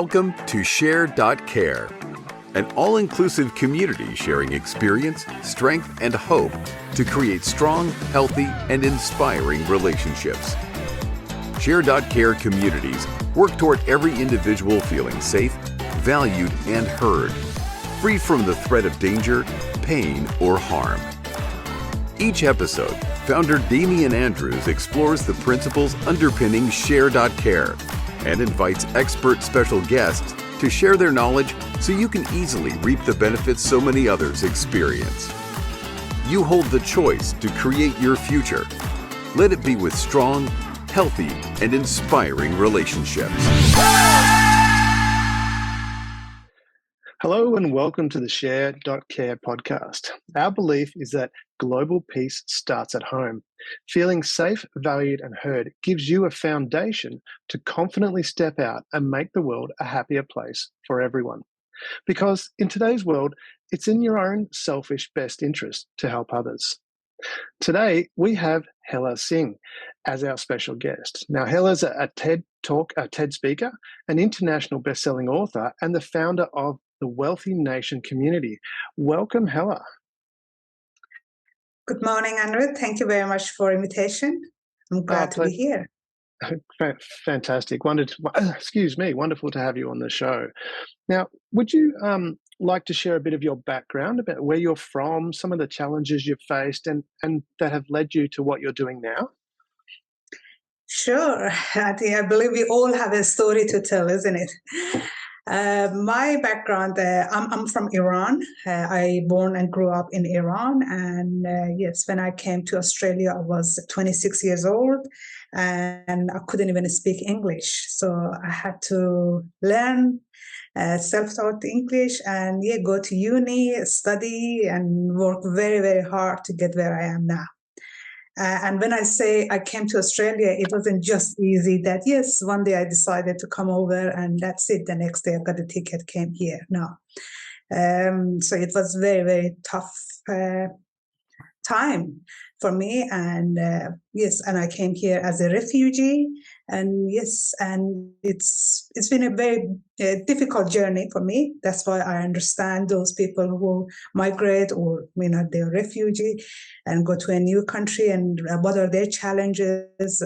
Welcome to Share.care, an all-inclusive community sharing experience, strength, and hope to create strong, healthy, and inspiring relationships. Share.care communities work toward every individual feeling safe, valued, and heard, free from the threat of danger, pain, or harm. Each episode, founder Damian Andrews explores the principles underpinning Share.care and invites expert special guests to share their knowledge so you can easily reap the benefits so many others experience. You hold the choice to create your future. Let it be with strong, healthy, and inspiring relationships. Hello and welcome to the Share.care podcast. Our belief is that global peace starts at home. Feeling safe, valued, and heard gives you a foundation to confidently step out and make the world a happier place for everyone. Because in today's world, it's in your own selfish best interest to help others. Today, we have Helia Singh as our special guest. Now, Helia's a TED speaker, an international best-selling author, and the founder of the Wealthy Nation community. Welcome, Helia. Good morning, Andrew. Thank you very much for invitation. I'm glad to be here. Fantastic. Wonderful to have you on the show. Now, would you like to share a bit of your background about where you're from, some of the challenges you've faced and that have led you to what you're doing now? Sure. I believe we all have a story to tell, isn't it? My background, I'm from Iran. I born and grew up in Iran. And yes, when I came to Australia, I was 26 years old and I couldn't even speak English. So I had to learn self-taught English and go to uni, study and work very, very hard to get where I am now. And when I say I came to Australia, it wasn't just easy that, yes, one day I decided to come over and that's it. The next day I got a ticket, came here. No. So it was very, very tough time for me. And and I came here as a refugee. And it's been a very difficult journey for me. That's why I understand those people who migrate or they're refugee and go to a new country and what are their challenges,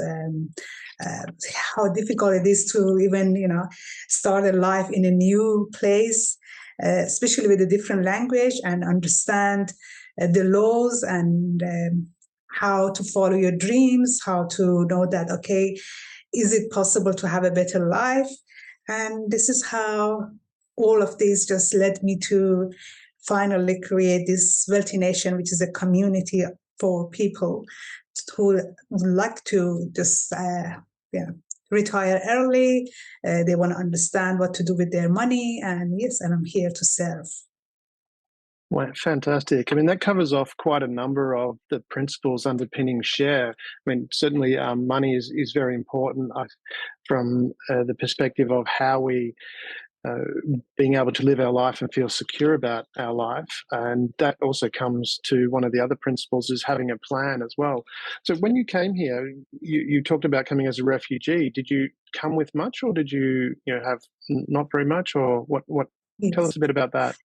how difficult it is to even start a life in a new place, especially with a different language, and understand the laws and how to follow your dreams, how to know that, okay, is it possible to have a better life? And this is how all of this just led me to finally create this Wealthy Nation, which is a community for people who would like to just retire early. They want to understand what to do with their money. And I'm here to serve. Well, fantastic. I mean, that covers off quite a number of the principles underpinning Share. I mean, certainly money is very important from the perspective of how we being able to live our life and feel secure about our life. And that also comes to one of the other principles is having a plan as well. So when you came here, you talked about coming as a refugee. Did you come with much or did you have not very much or what? Yes. Tell us a bit about that.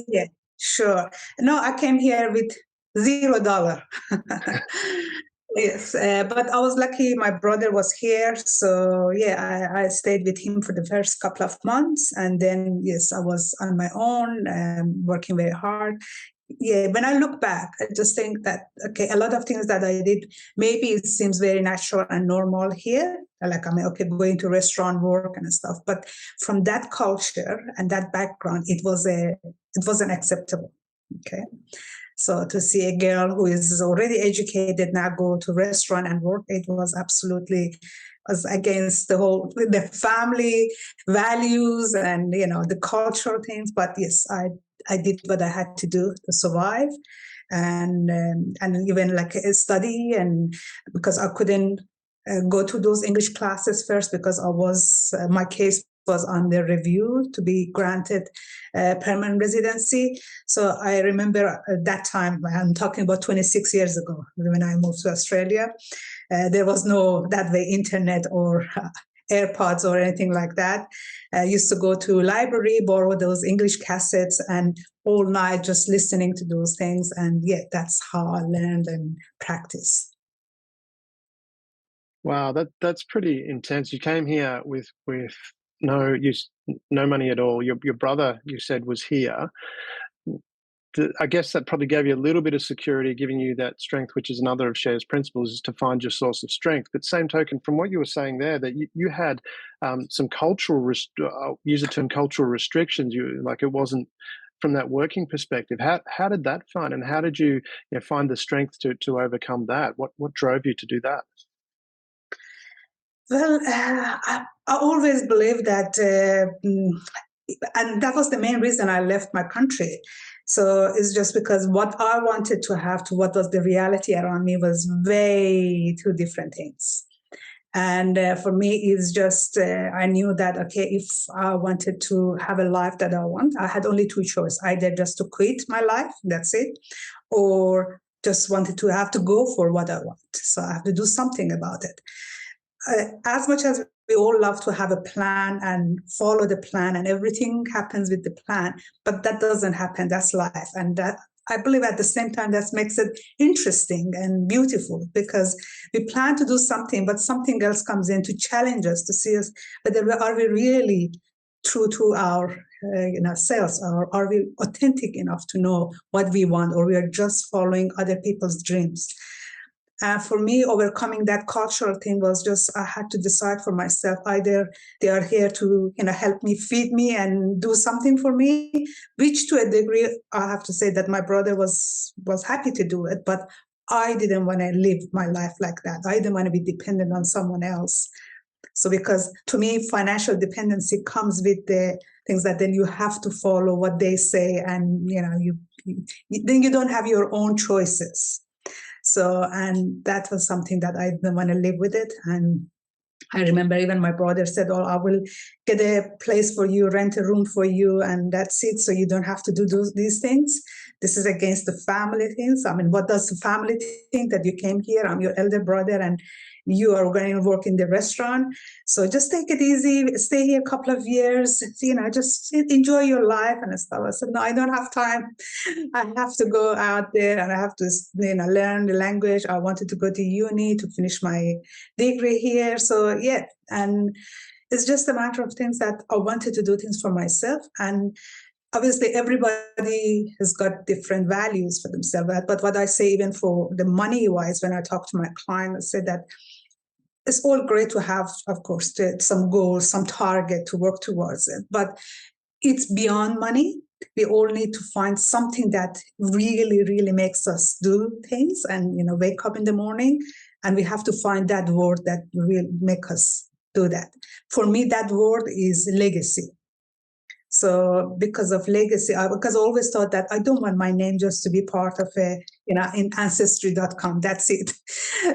Yeah. Sure. No, I came here with $0. Yes, but I was lucky my brother was here. So, I stayed with him for the first couple of months. And then, I was on my own, working very hard. Yeah, when I look back, I just think that, okay, a lot of things that I did, maybe it seems very natural and normal here. Like, going to restaurant work and stuff. But from that culture and that background, it wasn't acceptable. Okay. So to see a girl who is already educated now go to restaurant and work, it was absolutely against the family values and, the cultural things. But yes, I did what I had to do to survive and even like study, and because I couldn't go to those English classes first because my case was under review to be granted permanent residency. So I remember at that time, I'm talking about 26 years ago, when I moved to Australia, there was no that way internet or AirPods or anything like that. I used to go to library, borrow those English cassettes, and all night just listening to those things. And yeah, that's how I learned and practiced. Wow, that's pretty intense. You came here with no money at all. Your brother, you said, was here. I guess that probably gave you a little bit of security, giving you that strength, which is another of Cher's principles, is to find your source of strength. But same token, from what you were saying there, that you had some cultural, use the term cultural restrictions. Like it wasn't from that working perspective. How did that find, and how did you find the strength to overcome that? What drove you to do that? Well, I always believed that, and that was the main reason I left my country. So it's just because what I wanted to have to what was the reality around me was way two different things. And for me, it's just, I knew that, okay, if I wanted to have a life that I want, I had only two choices, either just to quit my life, that's it, or just wanted to have to go for what I want. So I have to do something about it. As much as we all love to have a plan and follow the plan and everything happens with the plan, but that doesn't happen. That's life. And that, I believe at the same time, that makes it interesting and beautiful, because we plan to do something, but something else comes in to challenge us, to see us, whether are we really true to our selves, or are we authentic enough to know what we want, or we are just following other people's dreams. For me, overcoming that cultural thing was just, I had to decide for myself, either they are here to help me, feed me and do something for me, which to a degree, I have to say that my brother was happy to do it, but I didn't want to live my life like that. I didn't want to be dependent on someone else. So because to me, financial dependency comes with the things that then you have to follow what they say, and then you don't have your own choices. So, and that was something that I didn't want to live with it. And I remember even my brother said, oh, I will get a place for you, rent a room for you, and that's it. So you don't have to do these things. This is against the family things. I mean, what does the family think that you came here? I'm your elder brother and you are going to work in the restaurant. So just take it easy, stay here a couple of years, just enjoy your life and stuff. I said, no, I don't have time. I have to go out there and I have to, learn the language. I wanted to go to uni to finish my degree here. So yeah, and it's just a matter of things that I wanted to do things for myself. And obviously, everybody has got different values for themselves. But what I say, even for the money-wise, when I talk to my clients, I say that it's all great to have, of course, some goals, some target to work towards it. But it's beyond money. We all need to find something that really, really makes us do things and, wake up in the morning. And we have to find that word that will make us do that. For me, that word is legacy. So because of legacy, because I always thought that I don't want my name just to be part of in ancestry.com. That's it.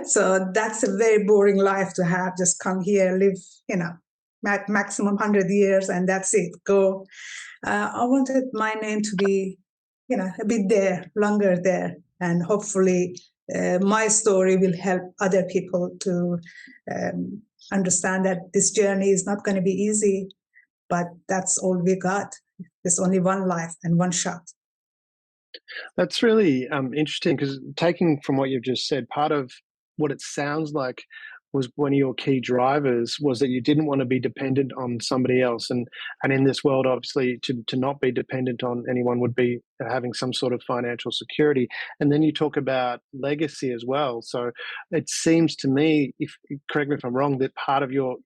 So that's a very boring life to have. Just come here, live, maximum 100 years, and that's it. Go. I wanted my name to be, a bit there, longer there, and hopefully my story will help other people to understand that this journey is not going to be easy. But that's all we got. There's only one life and one shot. That's really interesting, because taking from what you've just said, part of what it sounds like was one of your key drivers was that you didn't want to be dependent on somebody else. And in this world, obviously, to not be dependent on anyone would be having some sort of financial security. And then you talk about legacy as well. So it seems to me, correct me if I'm wrong, that part of your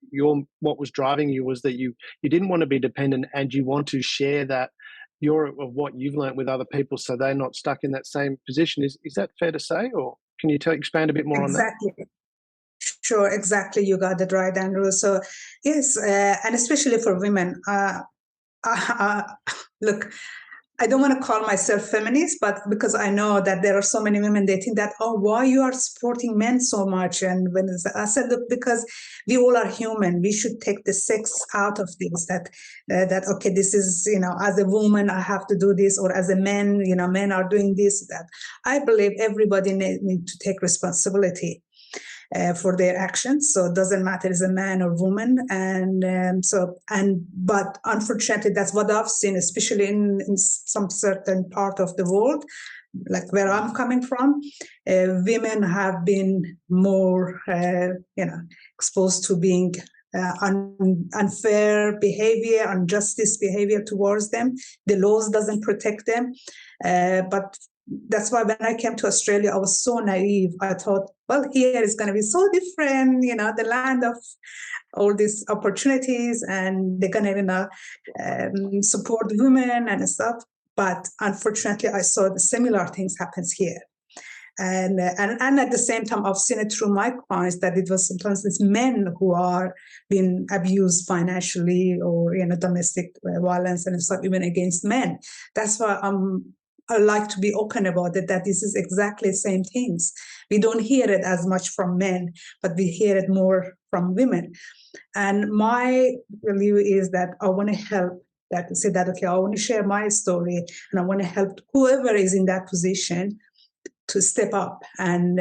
what was driving you was that you didn't want to be dependent, and you want to share that of what you've learned with other people, so they're not stuck in that same position. Is that fair to say, or can you expand a bit more on that? Exactly. Sure, exactly. You got it right, Andrew. So yes, and especially for women. Look, I don't want to call myself feminist, but because I know that there are so many women, they think that, oh, why you are supporting men so much? And when I said, look, because we all are human, we should take the sex out of this. That okay, this is as a woman I have to do this, or as a man, men are doing this. That I believe everybody need to take responsibility. for their actions. So it doesn't matter is a man or woman. But unfortunately, that's what I've seen, especially in some certain part of the world, like where I'm coming from. Women have been more, exposed to being unfair behavior, injustice behavior towards them. The laws doesn't protect them. But that's why when I came to Australia, I was so naive. I thought, well, here is going to be so different, the land of all these opportunities, and they're going to, support women and stuff. But unfortunately, I saw the similar things happens here. And at the same time, I've seen it through my clients that it was sometimes it's men who are being abused financially or domestic violence and stuff, even against men. That's why I like to be open about it, that this is exactly the same things. We don't hear it as much from men, but we hear it more from women. And my view is that I want to help that, say that, okay, I want to share my story and I want to help whoever is in that position to step up and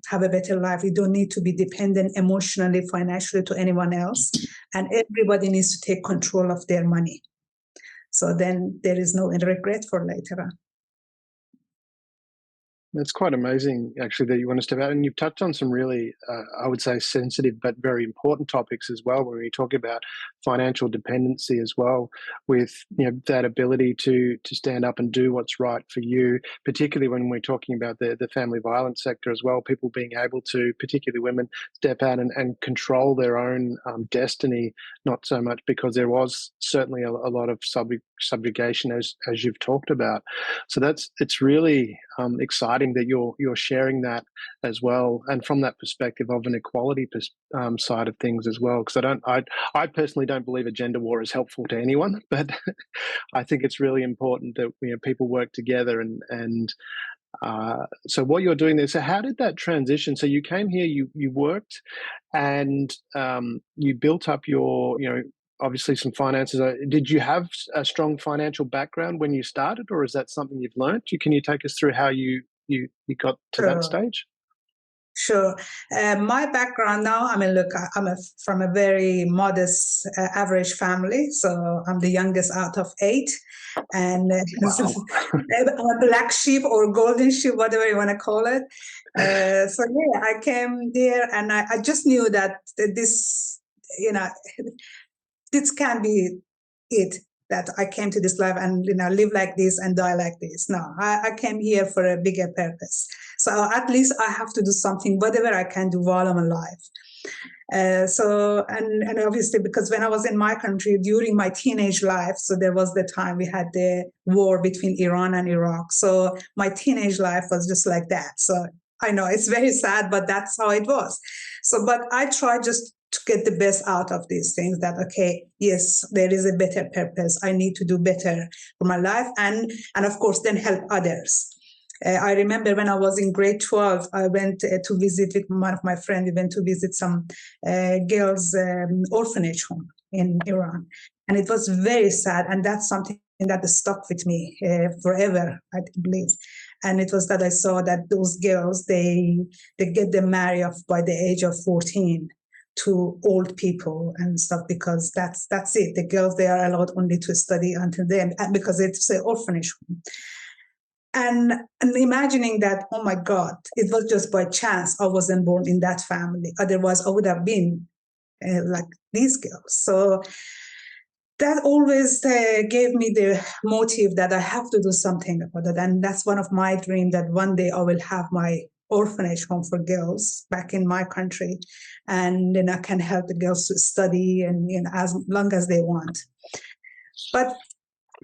have a better life. You don't need to be dependent emotionally, financially to anyone else. And everybody needs to take control of their money. So then there is no regret for later on. That's quite amazing, actually, that you want to step out. And you've touched on some really, I would say, sensitive but very important topics as well, when we talk about financial dependency as well, with that ability to stand up and do what's right for you, particularly when we're talking about the family violence sector as well, people being able to, particularly women, step out and control their own destiny, not so much because there was certainly a lot of subjugation as you've talked about. So it's really exciting that you're sharing that as well, and from that perspective of an equality side of things as well. Because I personally don't believe a gender war is helpful to anyone, but I think it's really important that people work together. And so what you're doing there. So how did that transition? So you came here, you worked, and you built up your obviously some finances. Did you have a strong financial background when you started, or is that something you've learned? Can you take us through how you got to that stage? Sure. My background now, look, I'm from a very modest, average family. So I'm the youngest out of 8. And wow. I'm a black sheep or golden sheep, whatever you want to call it. I came there and I just knew that this, this can be it, that I came to this life and live like this and die like this. No, I came here for a bigger purpose. So at least I have to do something, whatever I can do while I'm alive. And obviously, because when I was in my country during my teenage life, so there was the time we had the war between Iran and Iraq. So my teenage life was just like that. So I know it's very sad, but that's how it was. So, but I tried just to get the best out of these things, that, okay, yes, there is a better purpose. I need to do better for my life. And of course, then help others. I remember when I was in grade 12, I went to visit with one of my friends. We went to visit some girls' orphanage home in Iran. And it was very sad. And that's something that stuck with me forever, I believe. And it was that I saw that those girls, they get them married by the age of 14 to old people and stuff, because that's it. The girls, they are allowed only to study until then, because it's an orphanage home. And imagining that, oh my God, it was just by chance I wasn't born in that family. Otherwise, I would have been like these girls. So that always gave me the motive that I have to do something about it. And that's one of my dreams, that one day I will have my orphanage home for girls back in my country. And then I can help the girls to study and as long as they want. But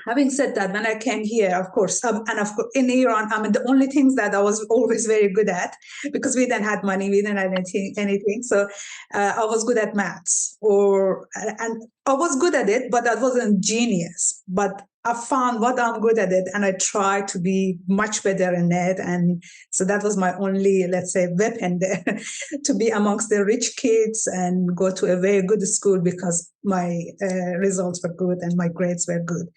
having said that, when I came here, of course, in Iran, the only things that I was always very good at, because we didn't have money, we didn't have anything. So I was good at maths, and I was good at it, but I wasn't genius. But I found what I'm good at it, and I tried to be much better in it. And so that was my only, let's say, weapon there, to be amongst the rich kids and go to a very good school, because my results were good and my grades were good.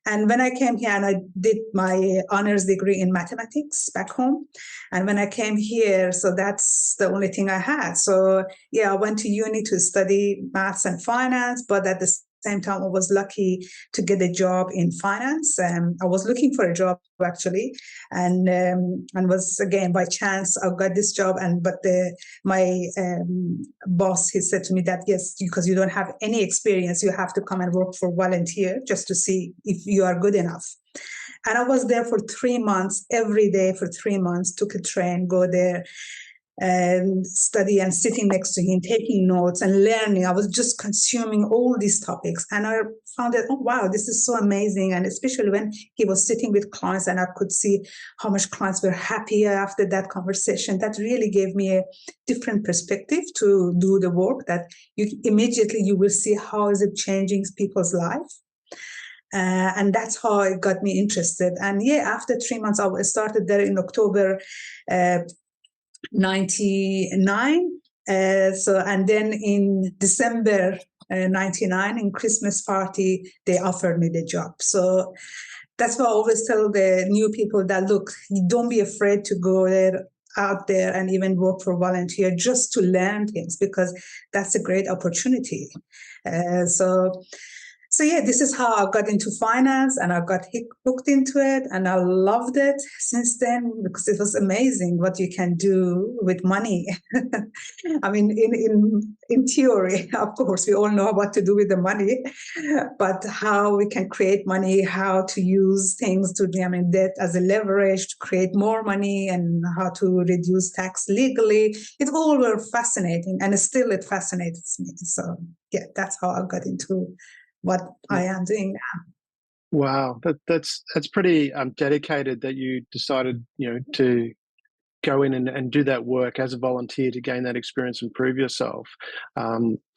And when I came here, and I did my honors degree in mathematics back home. And when I came here, so that's the only thing I had. So yeah, I went to uni to study maths and finance, but at the same time, I was lucky to get a job in finance. I was looking for a job actually, and was again by chance I got this job. But my boss, he said to me that yes, because you don't have any experience, you have to come and work for volunteer just to see if you are good enough. And I was there for 3 months, every day for 3 months. Took a train, go there, and study, and sitting next to him, taking notes and learning. I was just consuming all these topics. And I found that, oh, wow, this is so amazing. And especially when he was sitting with clients and I could see how much clients were happy after that conversation, that really gave me a different perspective to do the work, that you will see how is it changing people's life. And that's how it got me interested. And yeah, after 3 months, I started there in October 99. And then in December 99, in Christmas party, they offered me the job. So that's why I always tell the new people that, look, don't be afraid to go out there and even work for volunteer just to learn things, because that's a great opportunity. So yeah, this is how I got into finance, and I got hooked into it, and I loved it since then, because it was amazing what you can do with money. I mean, in theory, of course, we all know what to do with the money, but how we can create money, how to use things to, debt as a leverage to create more money, and how to reduce tax legally. It all were fascinating, and still it fascinates me. So yeah, that's how I got into what I am doing now. Wow, that's pretty dedicated that you decided, to go in and do that work as a volunteer to gain that experience and prove yourself.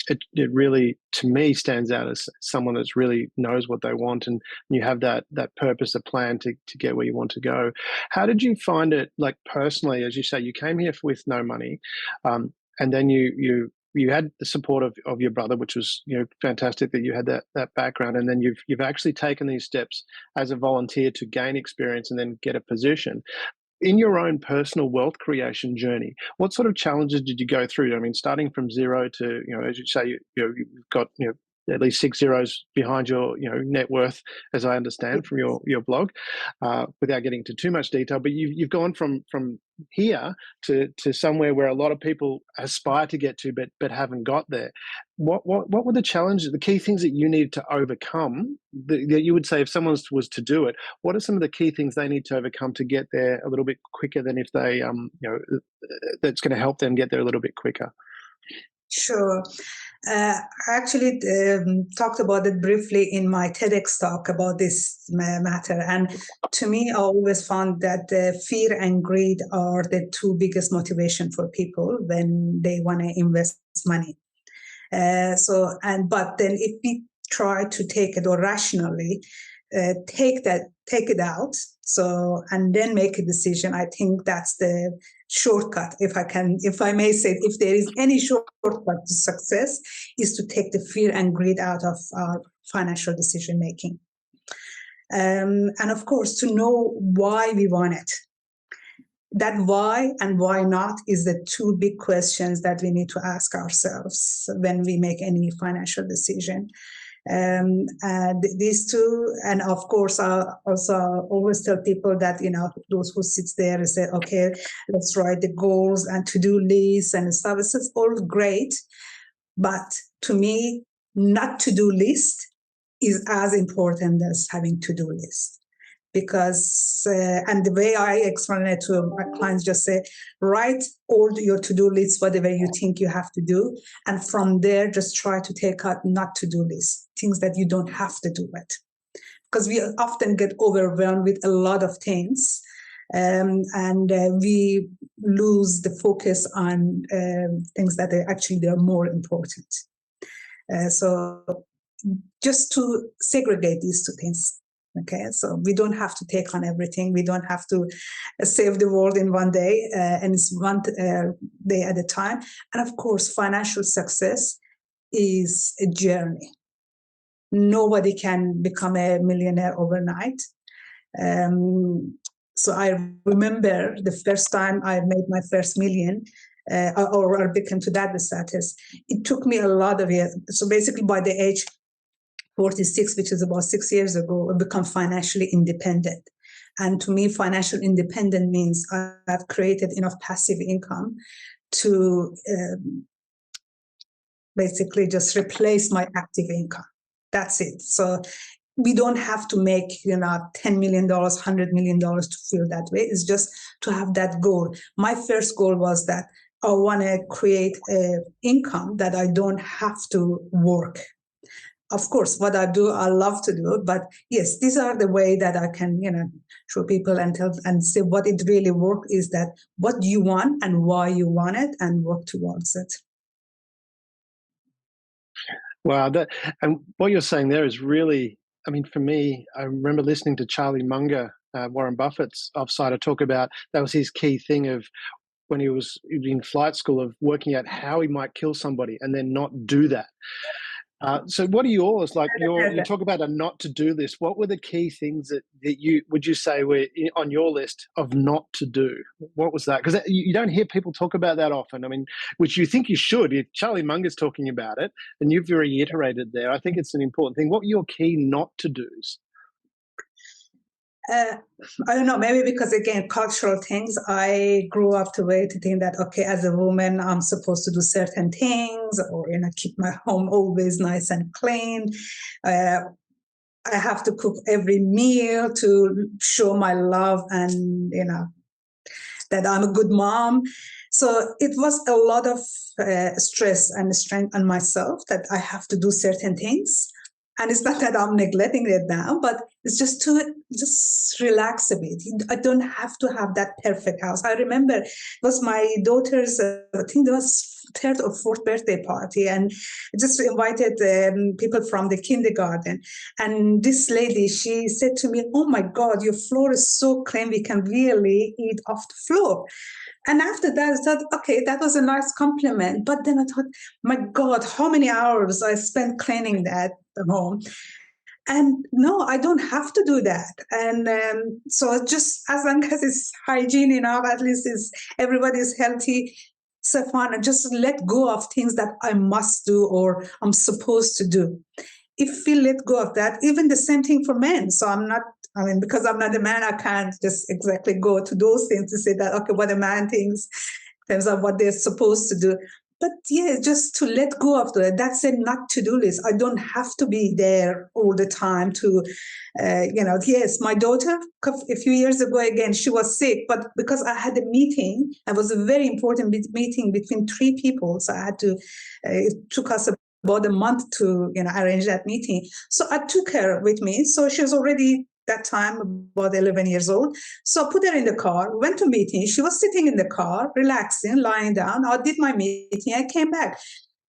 It really, to me, stands out as someone that really knows what they want, and you have that purpose, a plan to get where you want to go. How did you find it, like personally, as you say, you came here with no money, and then you had the support of your brother, which was fantastic that you had that background, and then you've actually taken these steps as a volunteer to gain experience and then get a position. In your own personal wealth creation journey, what sort of challenges did you go through? I mean, starting from zero to, as you say, you've got at least 6 zeros behind your net worth, as I understand from your blog, without getting into too much detail. But you've gone from here to somewhere where a lot of people aspire to get to, but haven't got there. What were the challenges, the key things that you needed to overcome, that you would say if someone was to do it, what are some of the key things they need to overcome to get there a little bit quicker than if they that's going to help them get there a little bit quicker? Sure. I actually talked about it briefly in my TEDx talk about this matter. And to me, I always found that fear and greed are the two biggest motivation for people when they want to invest money. But then if we try to take it, or rationally take it out, and then make a decision, I think that's the shortcut, if I may say, if there is any shortcut to success, is to take the fear and greed out of our financial decision making. And of course, to know why we want it. That why and why not is the two big questions that we need to ask ourselves when we make any financial decision. These two, and of course, I also always tell people that, those who sit there and say, okay, let's write the goals and to-do lists and stuff. This is all great. But to me, not to-do list is as important as having to-do list. Because, and the way I explain it to my clients, just say, write all your to-do lists, whatever you think you have to do. And from there, just try to take out not to-do lists, things that you don't have to do it. Because we often get overwhelmed with a lot of things. And we lose the focus on things that they're more important. So just to segregate these two things. Okay, so we don't have to take on everything. We don't have to save the world in one day, and it's one day at a time. And of course, financial success is a journey. nobody can become a millionaire overnight. So I remember the first time I made my first million, or became to that status. It took me a lot of years. So basically, by the age 46, which is about 6 years ago, I become financially independent. And to me, financial independent means I've created enough passive income to basically just replace my active income. That's it. So we don't have to make, $10 million, $100 million to feel that way. It's just to have that goal. My first goal was that I want to create an income that I don't have to work. Of course, what I do, I love to do, but yes, these are the way that I can, show people and tell and say what it really works is that what you want and why you want it and work towards it. Wow, and what you're saying there is really, I mean, for me, I remember listening to Charlie Munger, Warren Buffett's offsider, talk about that was his key thing of when he was in flight school, of working out how he might kill somebody and then not do that. So what are yours? Like you talk about a not to do list. What were the key things that would you say were on your list of not to do? What was that? Because you don't hear people talk about that often. I mean, which you think you should. Charlie Munger's talking about it and you've reiterated there. I think it's an important thing. What were your key not to do's? I don't know, maybe because, again, cultural things. I grew up to think that, okay, as a woman, I'm supposed to do certain things or, keep my home always nice and clean. I have to cook every meal to show my love and, that I'm a good mom. So it was a lot of stress and strain on myself that I have to do certain things. And it's not that I'm neglecting it now, but it's just to just relax a bit. I don't have to have that perfect house. I remember it was my daughter's, I think it was third or fourth birthday party, and I just invited people from the kindergarten. And this lady, she said to me, "Oh my God, your floor is so clean. We can really eat off the floor." And after that, I thought, okay, that was a nice compliment. But then I thought, my God, how many hours I spent cleaning that home. And no, I don't have to do that. And so just as long as it's hygiene enough, at least everybody's healthy, so fine. And just let go of things that I must do or I'm supposed to do. If we let go of that, even the same thing for men. So because I'm not a man, I can't just exactly go to those things to say that, okay, what a man thinks in terms of what they're supposed to do. But yeah, just to let go of that. That's a not to-do list. I don't have to be there all the time to, yes, my daughter, a few years ago, again, she was sick, but because I had a meeting, it was a very important meeting between 3 people. So I had to, it took us about a month to, arrange that meeting. So I took her with me. So she was already that time about 11 years old. So I put her in the car, went to meeting. She was sitting in the car, relaxing, lying down. I did my meeting. I came back.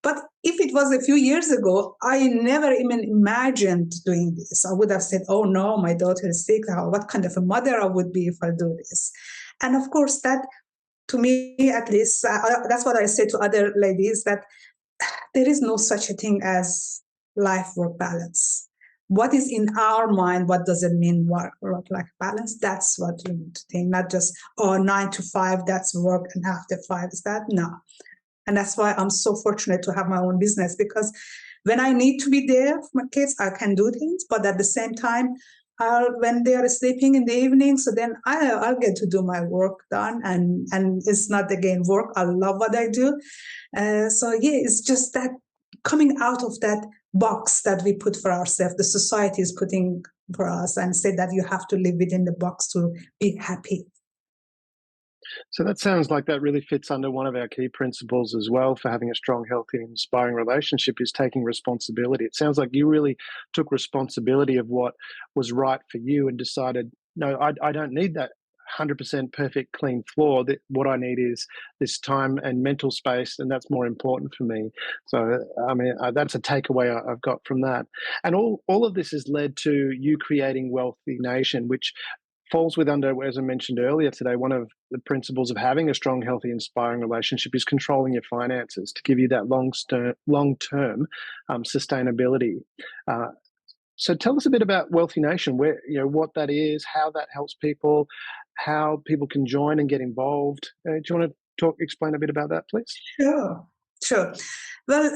But if it was a few years ago, I never even imagined doing this. I would have said, oh no, my daughter is sick. What kind of a mother I would be if I do this? And of course, that, to me at least, that's what I say to other ladies, that there is no such a thing as life-work balance. What is in our mind, what does it mean work-life balance? That's what we need to think, not just, 9 to 5, that's work, and after 5 is that? No. And that's why I'm so fortunate to have my own business, because when I need to be there for my kids, I can do things, but at the same time, when they are sleeping in the evening, so then I'll get to do my work done, and it's not, again, work. I love what I do. So yeah, it's just that coming out of that box that we put for ourselves, the society is putting for us, and say that you have to live within the box to be happy. So that sounds like that really fits under one of our key principles as well for having a strong, healthy, and inspiring relationship, is taking responsibility. It sounds like you really took responsibility of what was right for you and decided, no, I don't need that 100% perfect clean floor. That what I need is this time and mental space, and that's more important for me. So I mean, that's a takeaway I've got from that. And all of this has led to you creating Wealthy Nation, which falls under, as I mentioned earlier today, one of the principles of having a strong, healthy, inspiring relationship is controlling your finances to give you that long-term sustainability. So tell us a bit about Wealthy Nation, where, what that is, how that helps people, how people can join and get involved. Do you want to explain a bit about that, please? Sure, sure. Well,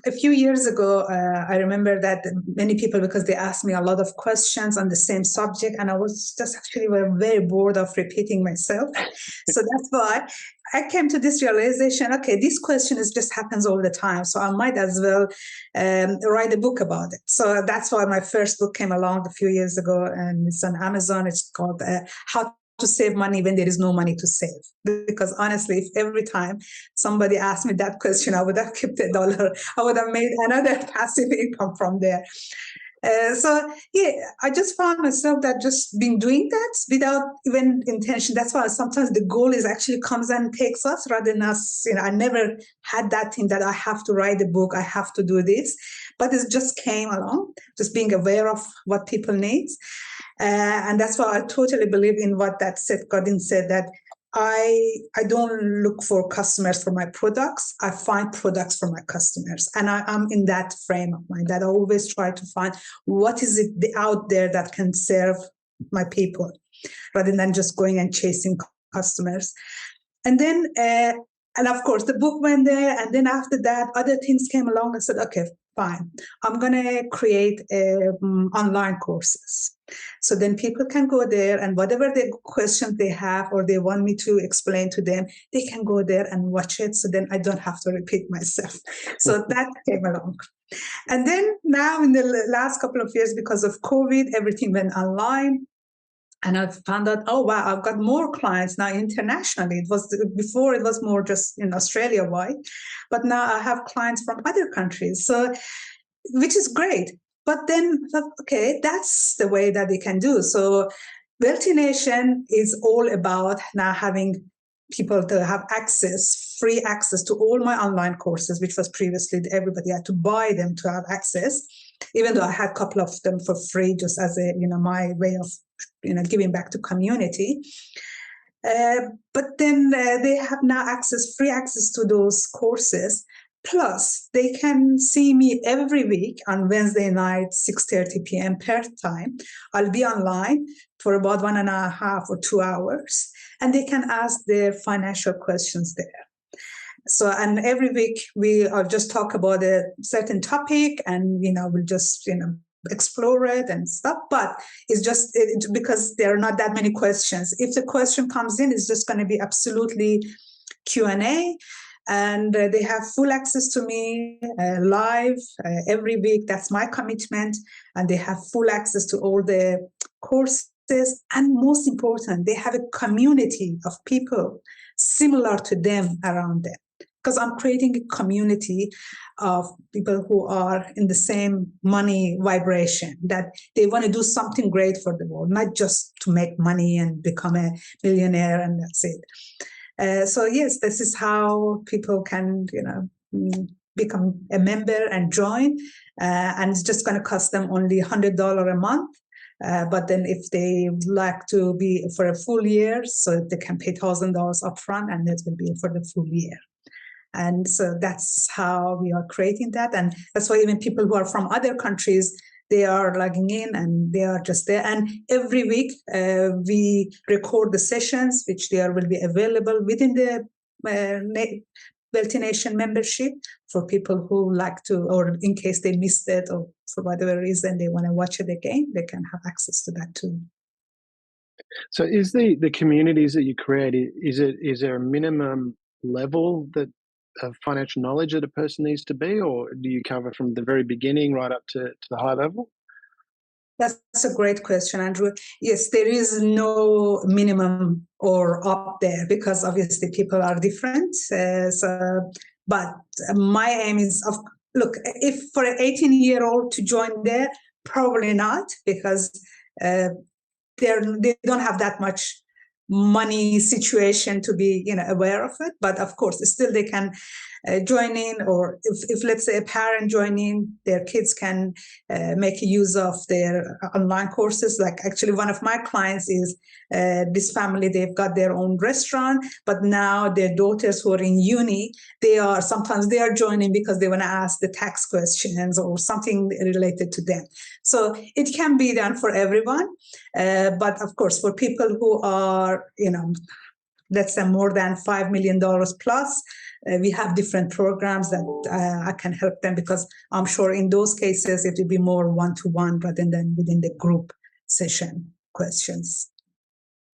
a few years ago, I remember that many people, because they asked me a lot of questions on the same subject, and I was just actually very bored of repeating myself. So that's why I came to this realization, okay, this question just happens all the time, so I might as well write a book about it. So that's why my first book came along a few years ago, and it's on Amazon. It's called How to Save Money When There Is No Money to Save. Because honestly, if every time somebody asked me that question, I would have kept $1. I would have made another passive income from there. I just found myself that just been doing that without even intention. That's why sometimes the goal is actually comes and takes us rather than us. I never had that thing that I have to write a book, I have to do this, but it just came along, just being aware of what people need. And that's why I totally believe in what that Seth Godin said, that I don't look for customers for my products. I find products for my customers. And I'm in that frame of mind that I always try to find what is it out there that can serve my people rather than just going and chasing customers. And then, and of course, the book went there. And then after that, other things came along. I said, okay, fine. I'm going to create online courses. So then people can go there, and whatever the questions they have or they want me to explain to them, they can go there and watch it. So then I don't have to repeat myself. So that came along. And then now in the last couple of years, because of COVID, everything went online. And I found out, oh, wow, I've got more clients now internationally. Before it was more just in Australia wide, but now I have clients from other countries. So, which is great. But then, okay, that's the way that they can do. So Wealthy Nation is all about now having people to have free access to all my online courses, which was previously everybody had to buy them to have access, even though I had a couple of them for free, just as my way of giving back to community. But then they have now free access to those courses. Plus, they can see me every week on Wednesday night, 6:30 p.m. Perth time. I'll be online for about 1.5 or 2 hours, and they can ask their financial questions there. So, and every week I'll just talk about a certain topic, and we'll just explore it and stuff. But it's just because there are not that many questions. If the question comes in, it's just going to be absolutely Q&A. And they have full access to me live every week. That's my commitment. And they have full access to all the courses. And most important, they have a community of people similar to them around them. Because I'm creating a community of people who are in the same money vibration, that they want to do something great for the world, not just to make money and become a millionaire and that's it. So yes, this is how people can, become a member and join. And it's just going to cost them only $100 a month. But then if they like to be for a full year, so they can pay $1,000 upfront, and that will be for the full year. And so that's how we are creating that. And that's why even people who are from other countries, they are logging in and they are just there. And every week we record the sessions, which will be available within the Wealthy Nation membership for people who like to, or in case they missed it or for whatever reason they want to watch it again, they can have access to that too. So is the communities that you create, is there a minimum level that of financial knowledge that a person needs to be, or do you cover from the very beginning right up to the high level? That's a great question, Andrew. Yes, there is no minimum or up there because obviously people are different. But my aim is, look, if for an 18-year-old to join there, probably not, because they don't have that much money situation to be aware of it, but of course still they can join in, or if let's say a parent join in, their kids can make use of their online courses. Like actually one of my clients is this family, they've got their own restaurant, but now their daughters who are in uni, sometimes they are joining because they want to ask the tax questions or something related to them. So it can be done for everyone, but of course for people who are let's say more than $5 million plus, we have different programs that I can help them, because I'm sure in those cases it will be more one-to-one rather than within the group session questions.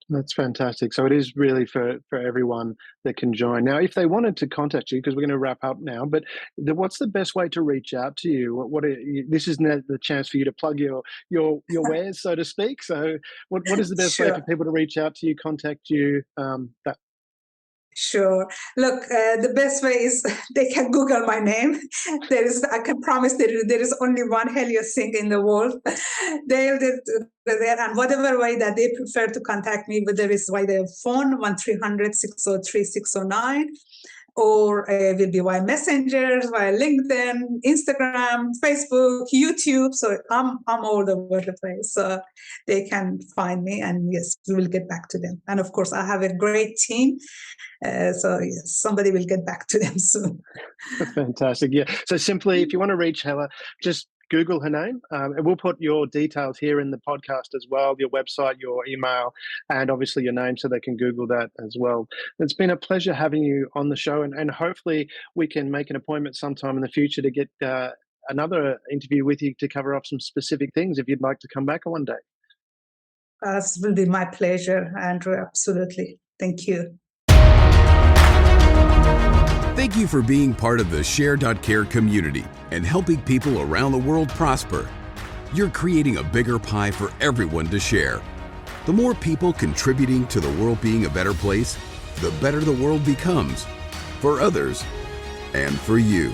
That's fantastic. So it is really for everyone that can join. Now, if they wanted to contact you, because we're going to wrap up now, but what's the best way to reach out to you? This is the chance for you to plug your wares, so to speak. So what is the best way for people to reach out to you, contact you? Sure. Look, the best way is they can Google my name. I can promise there is only one Helia Singh in the world. They're there, and whatever way that they prefer to contact me, whether it's via phone 1-300-603-609, or will be via messengers, via LinkedIn, Instagram, Facebook, YouTube. So I'm all over the place. So they can find me, and yes, we will get back to them. And of course, I have a great team. So yes, somebody will get back to them soon. Fantastic. Yeah. So simply, if you want to reach Helia, just Google her name, and we'll put your details here in the podcast as well, your website, your email, and obviously your name, so they can Google that as well. It's been a pleasure having you on the show, and hopefully we can make an appointment sometime in the future to get another interview with you to cover up some specific things if you'd like to come back one day. It will be my pleasure, Andrew. Absolutely. Thank you. Thank you for being part of the Share.Care community and helping people around the world prosper. You're creating a bigger pie for everyone to share. The more people contributing to the world being a better place, the better the world becomes, for others and for you.